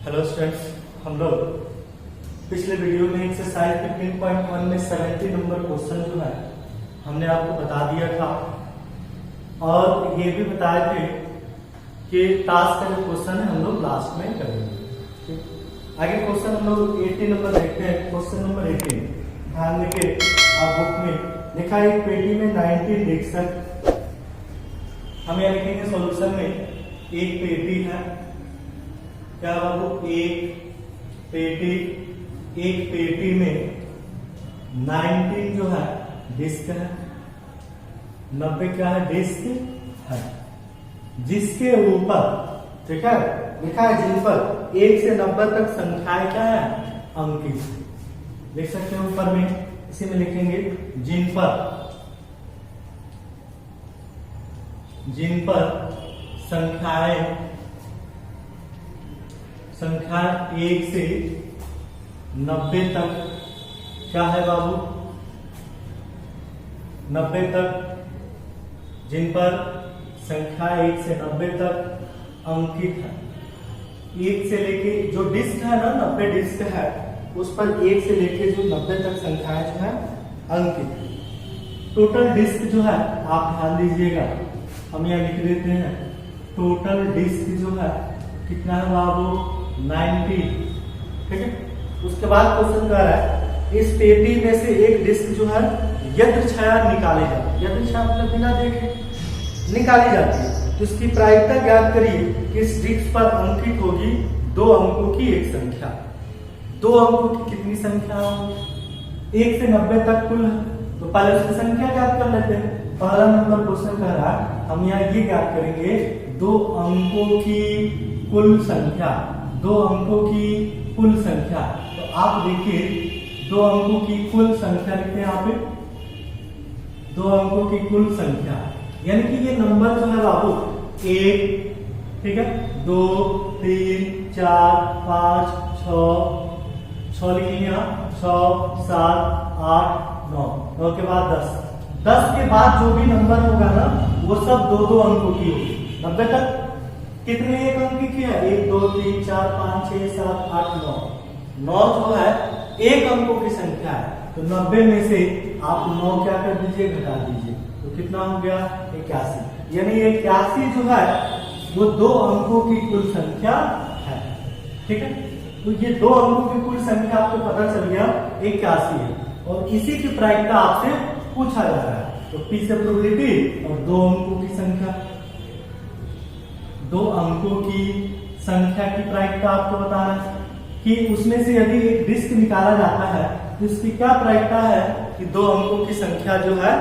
Hello students, हम लोग पिछले वीडियो में एक्सरसाइज 15.1 में 70 नंबर क्वेश्चन जो है हमने आपको बता दिया था और ये भी बताए थे कि टास्क का जो क्वेश्चन है हम लोग लास्ट में करेंगे। आगे क्वेश्चन हम लोग 80 नंबर देखते हैं। क्वेश्चन नंबर 18 ध्यान देके आप बुक में लिखा है, एक पेटी में 19 डिस्क। हम यहाँ लिखेंगे सॉल्यूशन में एक पेटी है, क्या बाबू, एक पेटी में 19 जो है डिस्क है, 90 क्या है डिस्क है, जिसके ऊपर ठीक है लिखा है जिन पर 1 से 90 तक संख्याएं क्या है अंकित। देख सकते हैं ऊपर में, इसी में लिखेंगे जिन पर संख्या 1 से 90 तक क्या है बाबू, 90 तक, जिन पर संख्या 1 से 90 तक अंकित है। 1 से लेके जो डिस्क है ना, 90 डिस्क है, उस पर 1 से लेके जो 90 तक संख्याएं जो है अंकित। टोटल डिस्क जो है आप ध्यान दीजिएगा, हम यहाँ लिख देते हैं टोटल डिस्क जो है कितना है बाबू 90। ठीक है, उसके बाद क्वेश्चन कह रहा है इस पेटी में से एक डिस्क जो है यदृच्छया निकाले जाए। यदृच्छया मतलब बिना देखे निकाली जाती है, तो इसकी प्रायिकता ज्ञात करिए कि इस डिस्क पर अंकित होगी 2 अंकों की एक संख्या। 2 अंकों की कितनी संख्या होगी, 1 से 90 तक कुल है, तो पहले उसकी संख्या ज्ञात कर लेते हैं। पहला नंबर क्वेश्चन कह रहा है हम यहाँ ये ज्ञात करेंगे 2 अंकों की कुल संख्या, 2 अंकों की कुल संख्या। तो आप देखिए 2 अंकों की कुल संख्या लिखते हैं यहाँ पे, 2 अंकों की कुल संख्या, यानी कि ये नंबर जो है बाबू 1, ठीक है, 2 3 4 5 6 लिखेंगे यहाँ, 6 7 8 9 के बाद 10 के बाद जो भी नंबर होगा ना वो सब 2 अंकों की होगी। 90 तक कितने एक अंक की है, 1 2 3 4 5 6 7 8 9 जो है एक अंकों की संख्या है, तो 90 में से आप 9 क्या कर दीजिए, घटा दीजिए, तो कितना हो गया 81। यानी 81 जो है वो 2 अंकों की कुल संख्या है। ठीक है, तो ये 2 अंकों की कुल संख्या आपको पता चल गया 81 है, और इसी की प्रायिकता आपसे पूछा जा रहा है। तो P से प्रोबेबिलिटी और 2 अंकों की संख्या, 2 अंकों की संख्या की प्रायिकता आपको बताना है कि उसमें से यदि एक डिस्क निकाला जाता है तो इसकी क्या प्रायिकता है कि 2 अंकों की संख्या जो है,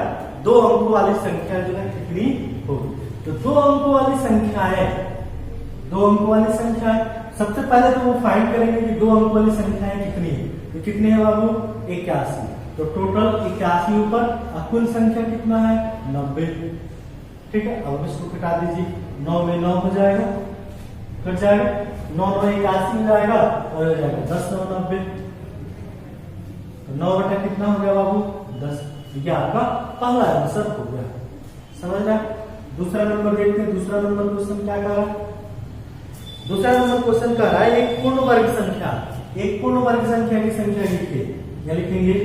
2 अंकों वाली संख्या जो है कितनी होगी। तो 2 अंकों वाली संख्या है, 2 अंकों वाली संख्या है, सबसे पहले तो वो फाइंड करेंगे कि 2 अंकों वाली संख्याएं कितनी है। तो कितने है बाबू 81, तो टोटल 81 ऊपर कुल संख्या कितना है 90। ठीक है, अब इसको घटा दीजिए, 9 में 9 हो जाएगा, कट जाएगा, 9 9 81 हो जाएगा और हो जाएगा 10 9 90, तो 9 बटा कितना हो गया बाबू 10। ये आपका पहला आंसर हो गया, समझ रहे। दूसरा नंबर देखते हैं, दूसरा नंबर क्वेश्चन क्या कह रहा है। दूसरा नंबर क्वेश्चन कह रहा है एक पूर्ण वर्ग संख्या, एक पूर्ण वर्ग संख्या की संख्या लिखिए, या लिखेंगे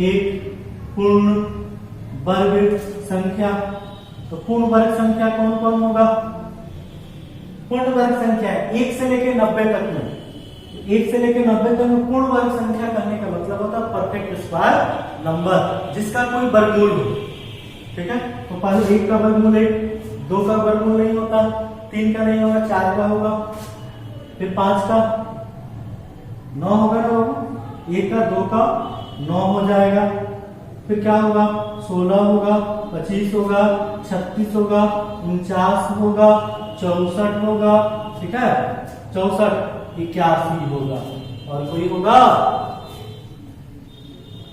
एक पूर्ण वर्ग संख्या। तो पूर्ण वर्ग संख्या कौन कौन होगा, पूर्ण वर्ग संख्या 1 से लेकर 90 तक में, 1 से लेकर 90 तक में पूर्ण वर्ग संख्या कहने का मतलब होता है परफेक्ट स्क्वायर नंबर जिसका कोई वर्गमूल हो। ठीक है, तो पहले 1 का वर्गमूल 1, 2 का वर्गमूल नहीं होता, 3 का नहीं होगा, 4 का होगा, फिर 5 का 9 होगा ना बाबू, 1 का 2 का 9 हो जाएगा, फिर क्या होगा 16 होगा, 25 होगा, 36 होगा, 49 होगा, 64 होगा, ठीक है 64, 81 होगा, और कोई होगा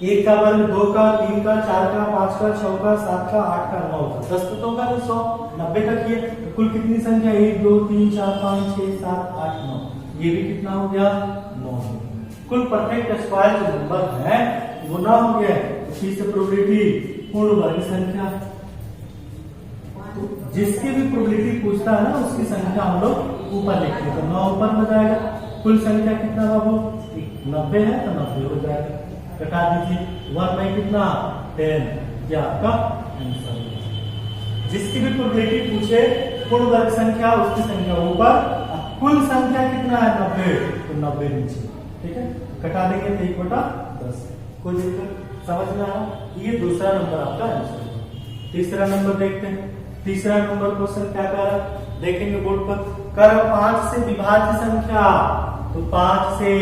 1 का वर्ग, 2 का, 3 का, 4 का, 5 का, 6 का, 7 का, 8 का, 9 का, 10 तो होगा 100, 90 तक ये, तो कुल कितनी संख्या 1 2 3 4 5 6 7 8 9, ये भी कितना हो गया 9। कुल परफेक्ट स्क्वायर जो नंबर है वो 9 हो गया, इसी से प्रोबेबिलिटी पूर्ण वर्ग संख्या, जिसकी भी प्रोबेबिलिटी पूछता है ना उसकी संख्या हम लोग ऊपर लिखते हैं, तो 9 ऊपर हो जाएगा, कुल संख्या कितना बाबू 90 है तो 90 हो जाएगा, घटा दीजिए 1 बाई कितना 10, ये आपका आंसर है। जिसकी भी प्रोबेबिलिटी पूछे पूर्ण वर्ग संख्या उसकी संख्या ऊपर, कुल संख्या कितना है 90 तो 90 नीचे, ठीक है, घटा देंगे तो 1/10। कोई दिक्कत समझ में आया? ये दूसरा नंबर आपका आंसर है। तीसरा नंबर देखते हैं। तीसरा नंबर क्वेश्चन क्या कर रहा है देखेंगे बोर्ड पर। कर 5 से विभाज्य संख्या, तो 5 से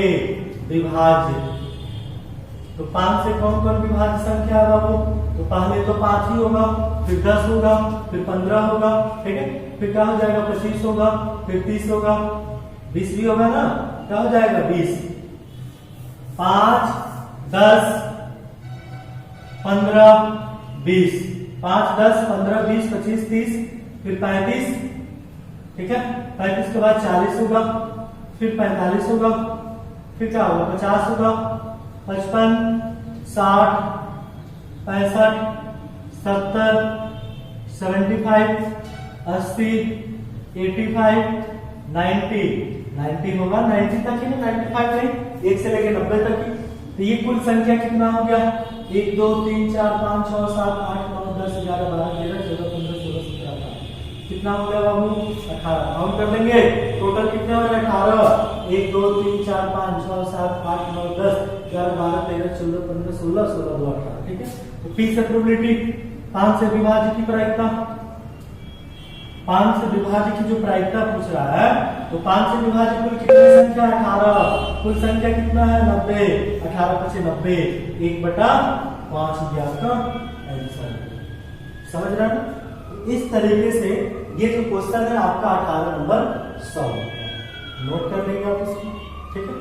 विभाज्य, तो 5 से कौन कौन विभाज्य संख्या है बाबू? तो पहले तो 5 ही होगा, फिर 10 होगा, फिर 15 होगा, ठीक है, फिर क्या हो जाएगा 25 होगा, फिर 30 होगा, 20 भी होगा ना, क्या हो जाएगा 20। 5, 10, 15, 20, 5, 10, 15, 20, 25, 30, फिर 35, ठीक है, 35 के बाद 40 होगा, फिर 45 होगा, फिर क्या होगा 50 होगा, 55, 60, 65, 70, 75, 80, 85, 90 होगा, 90 तक ही ना, 95 नहीं, 1 से लेकर 90 तक ही। तो ये कुल संख्या कितना हो गया? 1, 2, 3, 4, 5, 6, 7, 8, 9, 10, 11, 12, 13, 14, 15, 16, 17, 18। कितना हो गया बाबू? 18। काउंट कर लेंगे टोटल कितने हो रहे? 18। 1, 2, 3, 4, 5, 6, 7, 8, 9, 10, 11, 12, 13, 14, 15, 16, 16, 2, 18, ठीक है। तो पी से प्रोबेबिलिटी 5 से विभाज्य की प्रायिकता, 5 से विभाज्य की जो प्रायिकता पूछ रहा है, तो 5 से विभाज्य कुल कितनी संख्या? 18। कुल संख्या कितना है? 90। 18 × 90, 1/5 दिया आपका आंसर। समझ रहे हैं? इस तरीके से ये जो क्वेश्चन है आपका 18 नंबर सॉल्व होता है। नोट कर लेंगे आप इसको, ठीक है,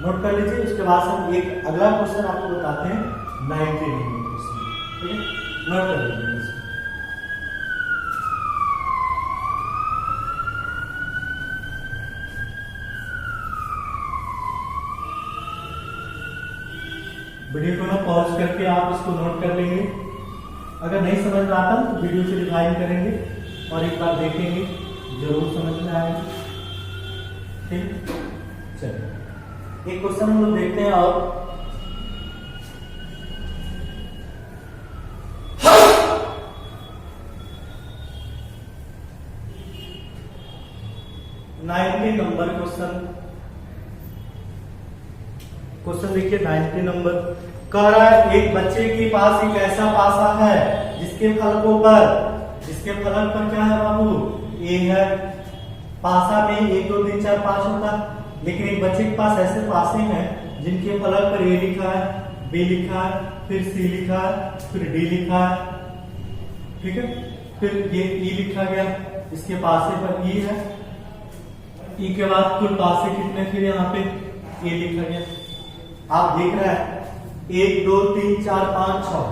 नोट कर लीजिए। उसके बाद हम एक अगला क्वेश्चन आपको बताते हैं 90 नंबर क्वेश्चन, ठीक है, नोट कर लीजिए इसको। वीडियो को ना पॉज करके आप इसको नोट कर लेंगे। अगर नहीं समझ में आता तो वीडियो से रिवाइंड करेंगे और एक बार देखेंगे, जरूर समझ में आएगा, ठीक। चलिए एक क्वेश्चन हम लोग देखते हैं और 90 नंबर क्वेश्चन देखिए 90 नंबर कह रहा है एक बच्चे के पास एक ऐसा पासा है जिसके फलकों पर क्या है बाबू? ए है। पासा में 1, 2, 3, 4, 5 होता है, लेकिन एक बच्चे के पास ऐसे पासे हैं जिनके फलक पर ए लिखा है, बी लिखा है, फिर सी लिखा है, फिर डी लिखा है, ठीक है, फिर ये ई लिखा गया, इसके पासे पर ई है, ई के बाद कुल पासे कितने? फिर यहाँ पे ए लिखा गया। आप देख रहे हैं 1, 2, 3, 4, 5, 6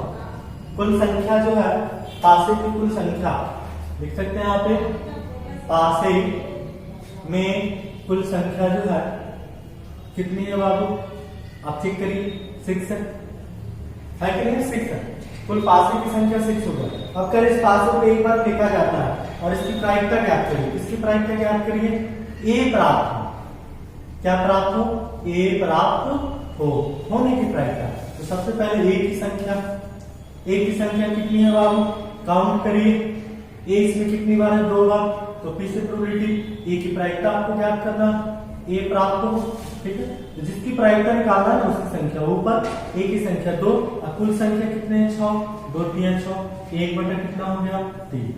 कुल संख्या जो है पासे की कुल संख्या लिख सकते हैं यहाँ पे। पासे में कुल संख्या जो है कितनी है बाबू? आप चेक करिए, 6 है कि नहीं? 6 है। कुल पासे की संख्या 6 होगा। अब कर इस पासे को एक बार फेंका जाता है और इसकी प्रायिकता ज्ञात करिए। इसकी प्रायिकता ज्ञात करिए। ए प्राप्त हो, क्या प्राप्त हो? ए प्राप्त हो, होने की प्रायिकता। तो सबसे पहले ए की संख्या कितनी है बाबू? काउंट करिए। ए इसमें कितनी बार है? 2 बार। तो पी से प्रोबेबिलिटी ए की प्रायिकता आपको ज्ञात करना, ए प्राप्त हो, ठीक है। तो जिसकी प्रायिकता निकालना है उसकी संख्या ऊपर, ए की संख्या 2, और कुल संख्या कितने हैं? 6, 2, 3, 6, 1 बटा कितना हो गया? 3,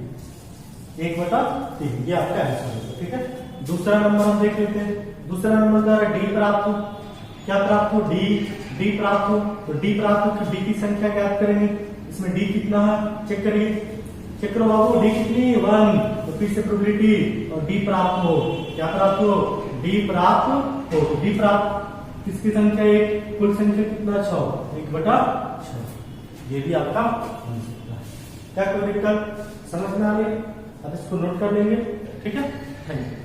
1/3। ये आपका आंसर होगा, ठीक है। दूसरा नंबर हम देख लेते हैं। दूसरा नंबर द्वारा डी प्राप्त हो, क्या प्राप्त हो? डी प्राप्त हो। तो डी प्राप्त हो तो डी की संख्या ज्ञात करेंगे। इसमें डी कितना है चेक करिए, चेक करो बाबू। डी कितनी? 1। तो फिर से प्रोबेबिलिटी और डी प्राप्त हो, क्या प्राप्त हो? डी प्राप्त हो। डी प्राप्त किसकी संख्या? 1। कुल संख्या कितना? 6, 1/6। ये भी आपका हो सकता है। क्या कोई दिक्कत समझ में आ रही है? अब इसको नोट कर लेंगे, ठीक है। Thank you.